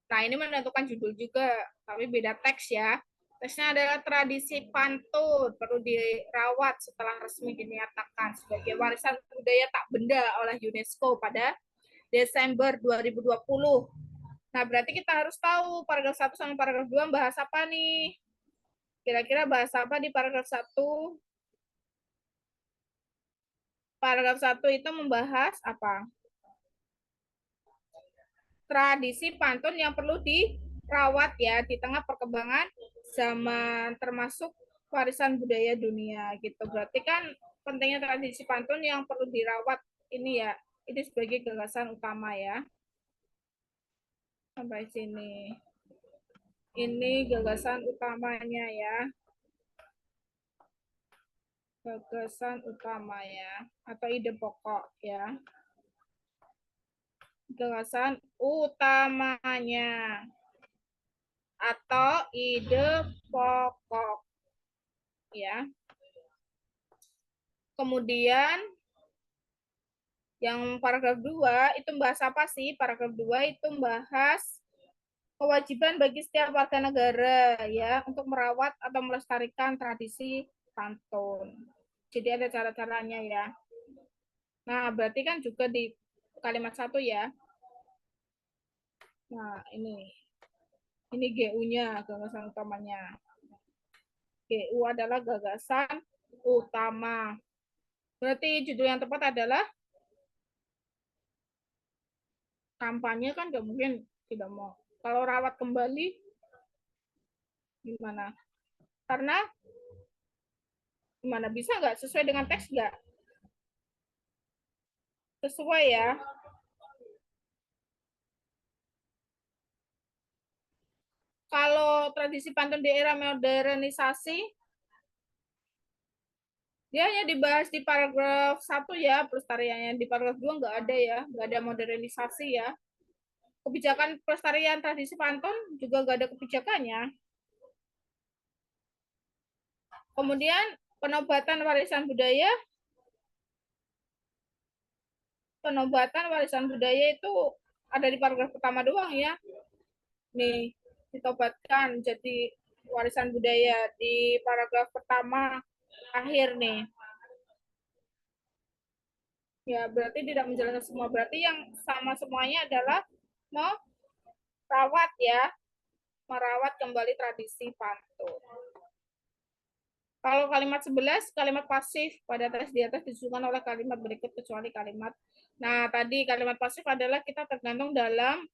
Nah, ini menentukan judul juga, tapi beda teks ya. Teksnya adalah tradisi pantun, perlu dirawat setelah resmi dinyatakan sebagai warisan budaya tak benda oleh UNESCO pada Desember 2020. Nah, berarti kita harus tahu paragraf 1 sama paragraf 2 bahas apa nih? Kira-kira bahas apa di paragraf 1? Paragraf 1 itu membahas apa? Tradisi pantun yang perlu dirawat ya di tengah perkembangan zaman termasuk warisan budaya dunia gitu. Berarti kan pentingnya tradisi pantun yang perlu dirawat ini ya. Ini sebagai gagasan utama ya. Sampai sini. Ini gagasan utamanya ya. Gagasan utama ya atau ide pokok ya. Gagasan utamanya atau ide pokok ya. Kemudian yang paragraf 2 itu membahas apa sih? Paragraf 2 itu membahas kewajiban bagi setiap warga negara ya untuk merawat atau melestarikan tradisi pantun. Jadi ada cara-caranya ya. Nah, berarti kan juga di kalimat 1 ya. Nah, ini GU-nya, gagasan utamanya. GU adalah gagasan utama. Berarti judul yang tepat adalah kampanye kan nggak mungkin tidak mau. Kalau rawat kembali gimana? Karena gimana bisa nggak sesuai dengan teks nggak? Sesuai ya. Kalau tradisi pantun di era modernisasi, dia hanya dibahas di paragraf 1 ya, pelestariannya di paragraf 2 nggak ada ya, nggak ada modernisasi ya. Kebijakan pelestarian tradisi pantun juga nggak ada kebijakannya. Kemudian penobatan warisan budaya itu ada di paragraf pertama doang ya. Nih, ditobatkan jadi warisan budaya di paragraf pertama akhir nih. Ya, berarti tidak menjelaskan semua. Berarti yang sama semuanya adalah merawat ya, merawat kembali tradisi pantun. Kalau kalimat 11, kalimat pasif pada tes di atas disusun oleh kalimat berikut kecuali kalimat. Nah, tadi kalimat pasif adalah kita tergantung dalam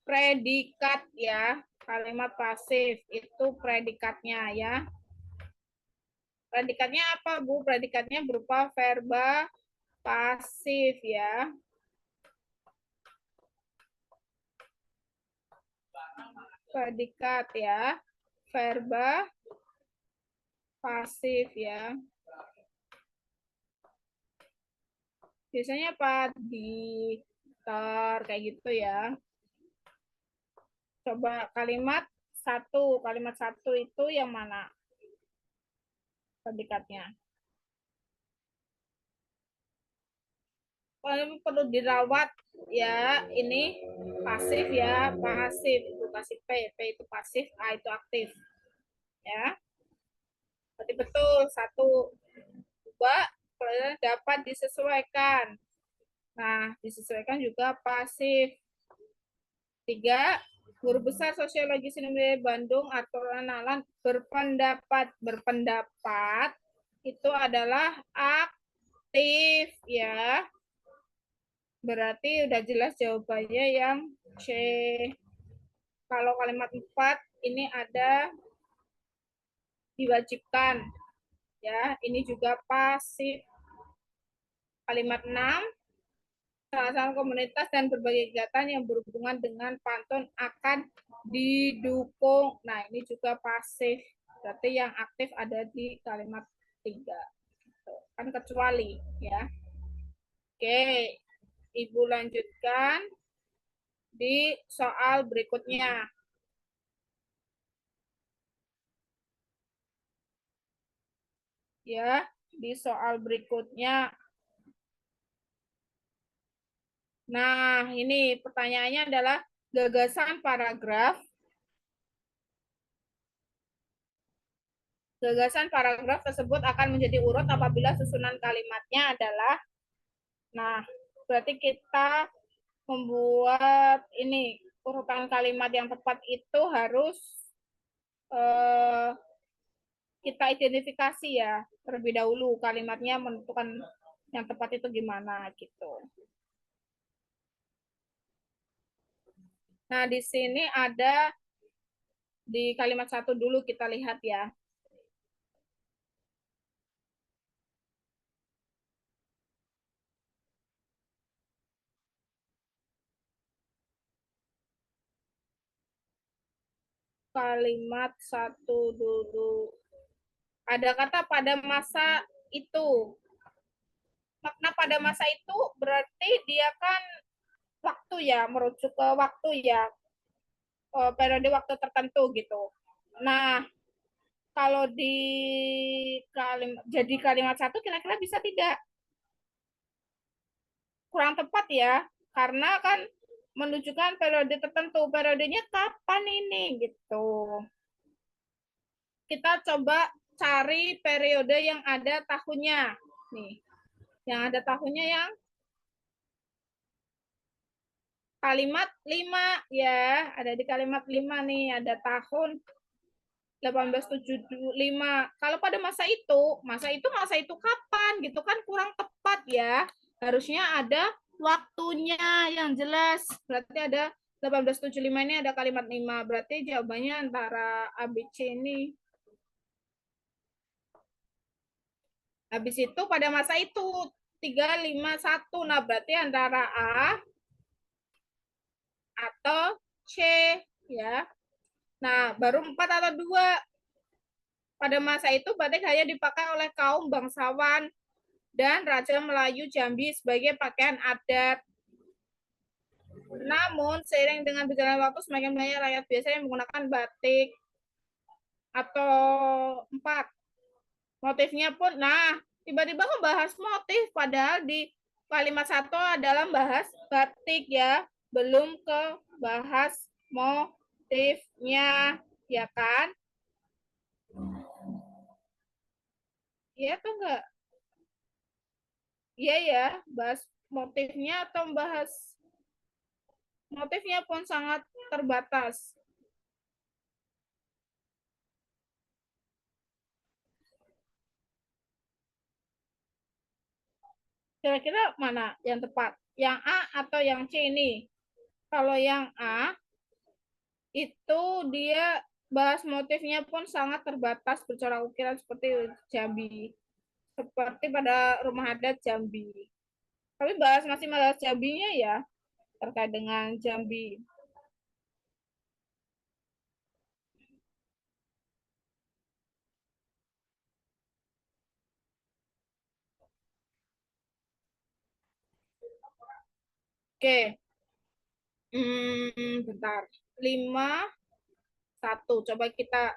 predikat ya. Kalimat pasif itu predikatnya ya. Predikatnya apa, Bu? Predikatnya berupa verba pasif ya. Predikat ya. Verba pasif ya. Biasanya apa? Di kayak gitu ya. Coba kalimat satu itu yang mana predikatnya? Kalau perlu dirawat ya, ini pasif ya, pasif itu pasif P itu pasif, A itu aktif ya. Berarti betul. Satu, dua, dapat disesuaikan. Nah, disesuaikan juga pasif. Tiga, guru besar sosiologi Sini Bandung atau Nalan berpendapat itu adalah aktif ya. Berarti udah jelas jawabannya yang C. Kalau kalimat 4 ini ada diwajibkan ya, ini juga pasif. Kalimat 6, salah satu komunitas dan berbagai kegiatan yang berhubungan dengan pantun akan didukung. Nah, ini juga pasif. Berarti yang aktif ada di kalimat 3. Kan kecuali ya. Oke, Ibu lanjutkan di soal berikutnya. Ya, di soal berikutnya. Nah, ini pertanyaannya adalah gagasan paragraf. Gagasan paragraf tersebut akan menjadi urut apabila susunan kalimatnya adalah, nah, berarti kita membuat ini urutan kalimat yang tepat itu harus eh, kita identifikasi ya terlebih dahulu kalimatnya, menentukan yang tepat itu gimana gitu. Nah, di sini ada di kalimat satu dulu kita lihat ya. Kalimat satu dulu. Ada kata pada masa itu. Makna pada masa itu berarti dia kan waktu ya, merujuk ke waktu ya, periode waktu tertentu gitu. Nah, kalau di jadi kalimat satu kira-kira bisa tidak? Kurang tepat ya, karena kan menunjukkan periode tertentu. Periodenya kapan ini gitu. Kita coba cari periode yang ada tahunnya. Nih, yang ada tahunnya yang kalimat 5 ya, ada di kalimat 5 nih, ada tahun 1875. Kalau pada masa itu kapan gitu kan kurang tepat ya. Harusnya ada waktunya yang jelas. Berarti ada 1875 ini ada kalimat 5. Berarti jawabannya antara A, B, C ini. Habis itu pada masa itu 351. Nah, berarti antara A atau C ya. Nah, baru 4 atau 2. Pada masa itu batik hanya dipakai oleh kaum bangsawan dan Raja Melayu Jambi sebagai pakaian adat. Namun, seiring dengan berjalannya waktu, semakin banyak rakyat biasa yang menggunakan batik. Atau 4. Motifnya pun, nah, tiba-tiba ngebahas motif, padahal di kalimat satu adalah bahas batik ya, belum ke bahas motifnya, ya kan? Iya atau enggak? Iya ya, bahas motifnya atau bahas motifnya pun sangat terbatas. Kira-kira mana yang tepat? Yang A atau yang C ini? Kalau yang A, itu dia bahas motifnya pun sangat terbatas bercorak ukiran seperti Jambi, seperti pada rumah adat Jambi. Tapi masih bahas Jambinya ya, terkait dengan Jambi. Oke, bentar. 5-1. Coba kita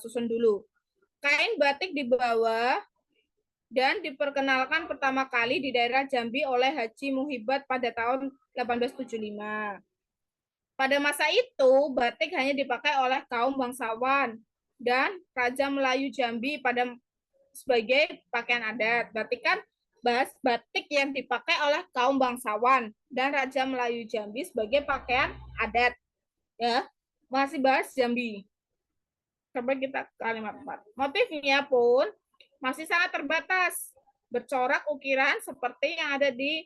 susun dulu. Kain batik di bawah dan diperkenalkan pertama kali di daerah Jambi oleh Haji Muhibat pada tahun 1875. Pada masa itu, batik hanya dipakai oleh kaum bangsawan dan Raja Melayu Jambi pada sebagai pakaian adat. Berarti kan bahas batik yang dipakai oleh kaum bangsawan dan Raja Melayu Jambi sebagai pakaian adat. Ya, masih bahas Jambi. Coba kita kalimat 4. Motifnya pun masih sangat terbatas. Bercorak ukiran seperti yang ada di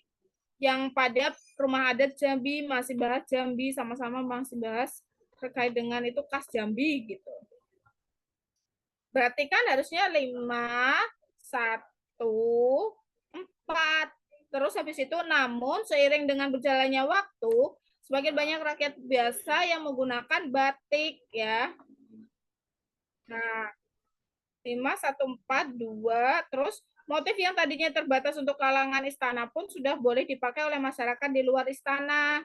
yang pada rumah adat Jambi, masih bahas Jambi, sama-sama masih bahas terkait dengan itu khas Jambi gitu. Berarti kan harusnya 5-1-4. Terus habis itu namun seiring dengan berjalannya waktu, semakin banyak rakyat biasa yang menggunakan batik ya. Nah, 5-1-4-2, terus motif yang tadinya terbatas untuk kalangan istana pun sudah boleh dipakai oleh masyarakat di luar istana.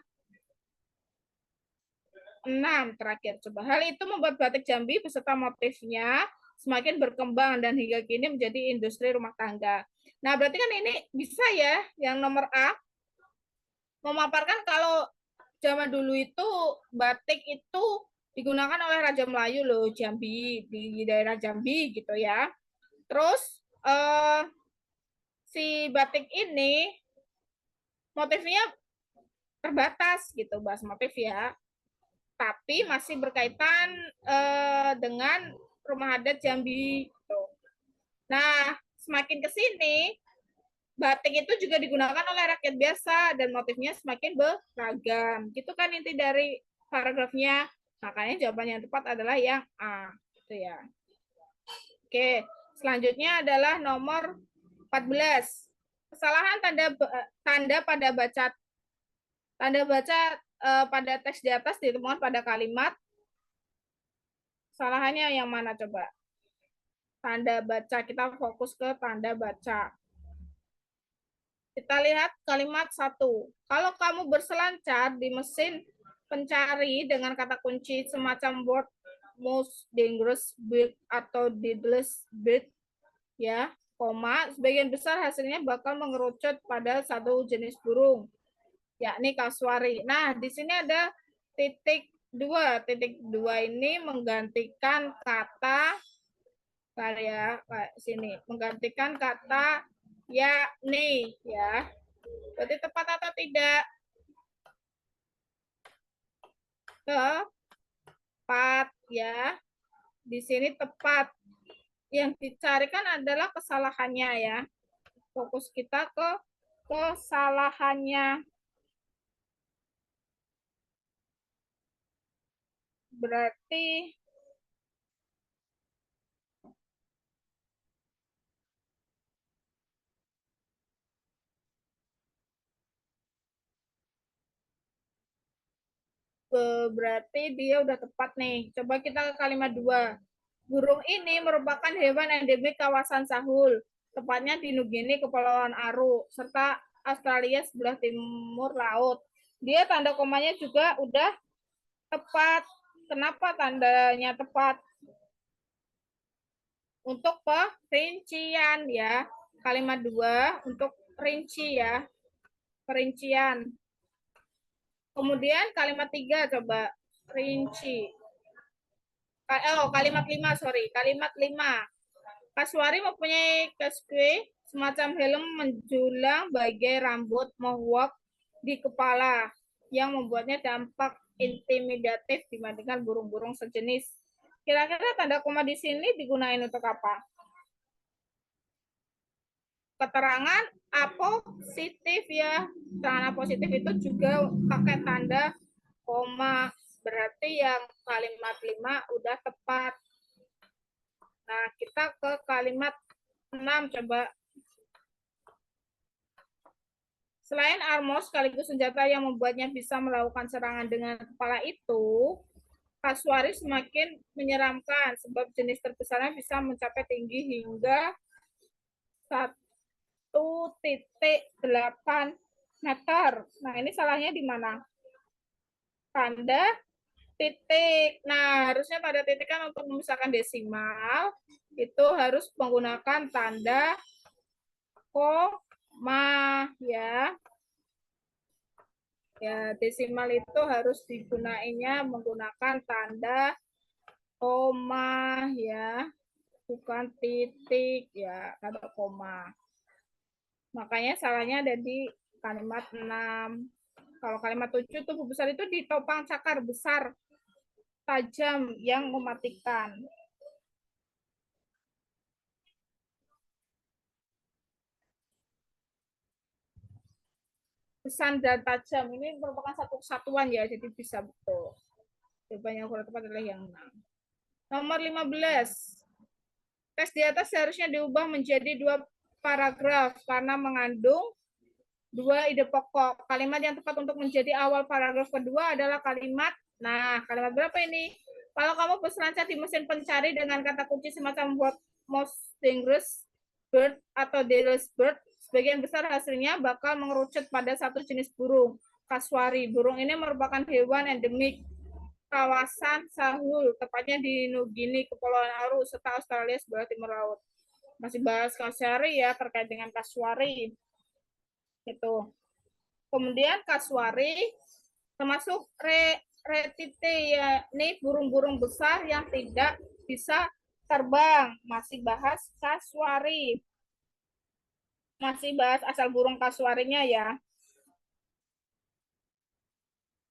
6 terakhir coba. Hal itu membuat batik Jambi beserta motifnya semakin berkembang dan hingga kini menjadi industri rumah tangga. Nah, berarti kan ini bisa ya yang nomor A memaparkan kalau zaman dulu itu batik itu digunakan oleh Raja Melayu loh Jambi di daerah Jambi gitu ya. Terus si batik ini motifnya terbatas gitu bahas motif ya, tapi masih berkaitan dengan rumah adat Jambi. Gitu. Nah, semakin ke sini batik itu juga digunakan oleh rakyat biasa dan motifnya semakin beragam. Gitu kan inti dari paragrafnya. Makanya jawaban yang tepat adalah yang A. Gitu ya. Oke, selanjutnya adalah nomor 14. Kesalahan tanda pada baca pada teks di atas ditemukan pada kalimat. Kesalahannya yang mana coba? Tanda baca, kita fokus ke tanda baca. Kita lihat kalimat 1. Kalau kamu berselancar di mesin pencari dengan kata kunci semacam word most dangerous bird atau deadliest bird ya, koma, sebagian besar hasilnya bakal mengerucut pada satu jenis burung, yakni kasuari. Nah, di sini ada titik 2. Titik 2 ini menggantikan kata ya, sini menggantikan kata yakni ya. Berarti tepat atau tidak? Tepat ya. Di sini tepat. Yang dicarikan adalah kesalahannya ya. Fokus kita ke kesalahannya. Berarti dia udah tepat nih. Coba kita ke kalimat 2. Burung ini merupakan hewan endemik kawasan Sahul, tepatnya di Nugini, Kepulauan Aru, serta Australia sebelah timur laut. Dia tanda komanya juga udah tepat. Kenapa tandanya tepat? Untuk perincian ya. Kalimat 2 untuk rinci ya. Perincian. Kemudian kalimat 3 coba rinci. Kalimat 5, sorry. Kalimat 5. Kasuari mempunyai casque semacam helm menjulang bagai rambut mohawk di kepala yang membuatnya dampak intimidatif dibandingkan burung-burung sejenis. Kira-kira tanda koma di sini digunakan untuk apa? Keterangan apositif ya. Keterangan apositif itu juga pakai tanda koma. berarti yang kalimat 5 udah tepat. Nah, kita ke kalimat 6 coba. Selain armor sekaligus senjata yang membuatnya bisa melakukan serangan dengan kepala itu, kasuari semakin menyeramkan sebab jenis terbesarnya bisa mencapai tinggi hingga 1,8 meter. Nah, ini salahnya di mana? Tanda titik. Nah, harusnya tanda titik kan untuk memisahkan desimal itu harus menggunakan tanda koma ya. Ya, desimal itu harus digunainya menggunakan tanda koma ya, bukan titik ya, tanda koma. Makanya salahnya ada di kalimat 6. Kalau kalimat 7 tubuh besar itu ditopang cakar besar tajam yang mematikan. Besar dan tajam ini merupakan satu kesatuan ya, jadi bisa betul. Jawabannya kurang tepat adalah yang 6. Nomor 15. Teks di atas seharusnya diubah menjadi 2 paragraf karena mengandung 2 ide pokok. Kalimat yang tepat untuk menjadi awal paragraf kedua adalah kalimat, nah kalimat berapa ini? Kalau kamu berselancar di mesin pencari dengan kata kunci semacam what most dangerous bird atau deadliest bird, sebagian besar hasilnya bakal mengerucut pada satu jenis burung, kasuari. Burung ini merupakan hewan endemik kawasan Sahul, tepatnya di Nugini, Kepulauan Aru, serta Australia sebelah timur laut. Masih bahas kasuari ya, terkait dengan kasuari. Itu. Kemudian kasuari termasuk retite ya, ini burung-burung besar yang tidak bisa terbang. Masih bahas kasuari. Masih bahas asal burung kasuarinya ya.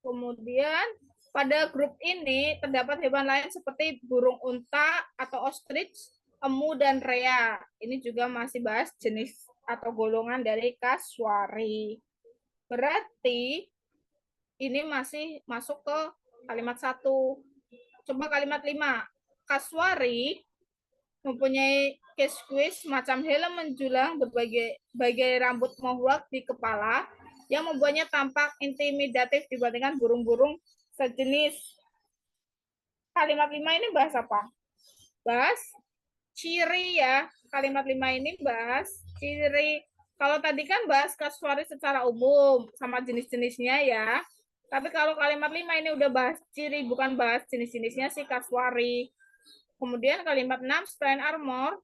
Kemudian pada grup ini terdapat hewan lain seperti burung unta atau ostrich, emu, dan rea. Ini juga masih bahas jenis atau golongan dari kasuari. Berarti ini masih masuk ke kalimat 1. Coba kalimat 5. Kasuari mempunyai case macam helm menjulang berbagai rambut mohawk di kepala yang membuatnya tampak intimidatif dibandingkan burung-burung sejenis. Kalimat 5 ini bahas apa? Bahas ciri ya. Kalimat 5 ini bahas ciri. Kalau tadi kan bahas kasuari secara umum sama jenis-jenisnya ya. Tapi kalau kalimat 5 ini udah bahas ciri, bukan bahas jenis-jenisnya si kasuari. Kemudian kalimat 6, selain armor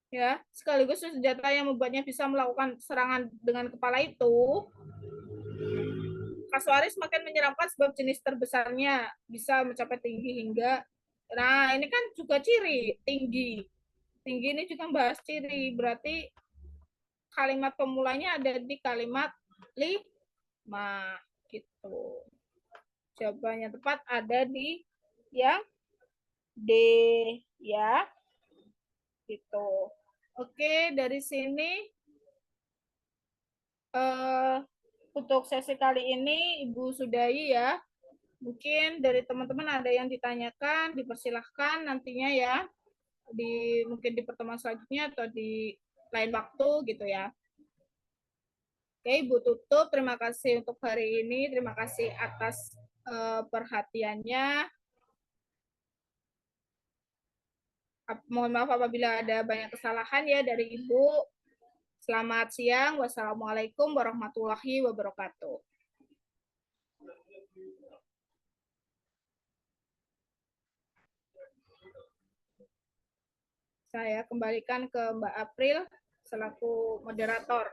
ya, sekaligus senjata yang membuatnya bisa melakukan serangan dengan kepala itu, kasuari semakin menyeramkan sebab jenis terbesarnya bisa mencapai tinggi hingga, nah ini kan juga ciri, tinggi. Tinggi ini juga bahas ciri, berarti kalimat pemulanya ada di kalimat 5 gitu. Jawabannya tepat ada di yang D ya. Gitu. Oke, dari sini untuk sesi kali ini Ibu sudahi ya. Mungkin dari teman-teman ada yang ditanyakan, dipersilahkan nantinya ya. Mungkin di pertemuan selanjutnya atau di lain waktu gitu ya. Oke, Ibu tutup. Terima kasih untuk hari ini. Terima kasih atas perhatiannya. Mohon maaf apabila ada banyak kesalahan ya dari Ibu. Selamat siang. Wassalamualaikum warahmatullahi wabarakatuh. Saya kembalikan ke Mbak April selaku moderator.